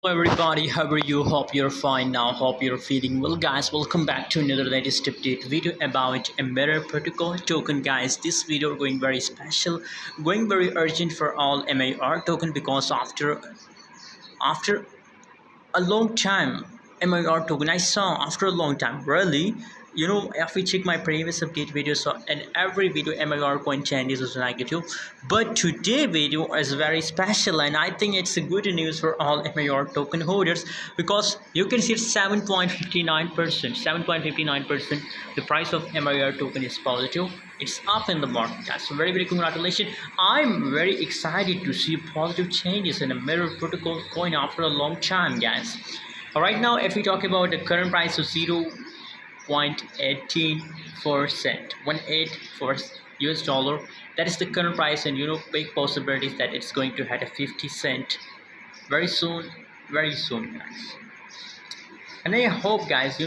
Everybody, how are you? Hope you're fine now. Hope you're feeling well, guys. Welcome back to another latest update video about a MIR protocol token, guys. This video going very special, going very urgent for all MIR token because after a long time MIR token I saw after a long time really. If we check my previous update video, so in every video MIR coin changes was negative, but today video is very special and I think it's a good news for all MIR token holders because you can see it's 7.59%. The price of MIR token is positive. It's up in the market, guys. So very congratulations. I'm very excited to see positive changes in a MIR protocol coin after a long time, guys. Right now, if we talk about the current price of 0.184 US dollar, that is the current price, and big possibilities that it's going to hit a 50 cent very soon, guys. And I hope, guys,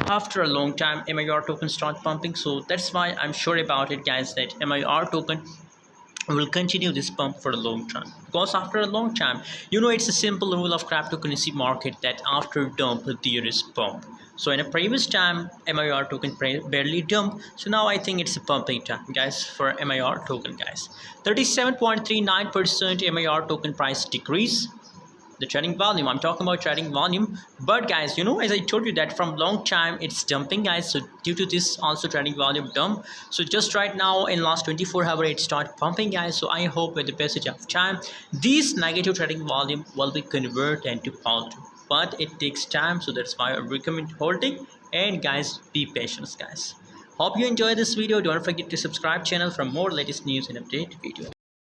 after a long time MIR token start pumping, so that's why I'm sure about it, guys, that MIR token will continue this pump for a long time because after a long time, it's a simple rule of cryptocurrency market that after dump there is pump. So in a previous time MIR token barely dump, so now I think it's a pumping time, guys, for MIR token, guys. 37.39% MIR token price decrease. The trading volume, I'm talking about trading volume, but guys, as I told you that from long time it's dumping, guys. So due to this also trading volume dump, so just right now in last 24 hours it start pumping, guys. So I hope with the passage of time this negative trading volume will be converted into positive, but it takes time, so that's why I recommend holding. And guys, be patient, guys. Hope you enjoy this video. Don't forget to subscribe channel for more latest news and update video.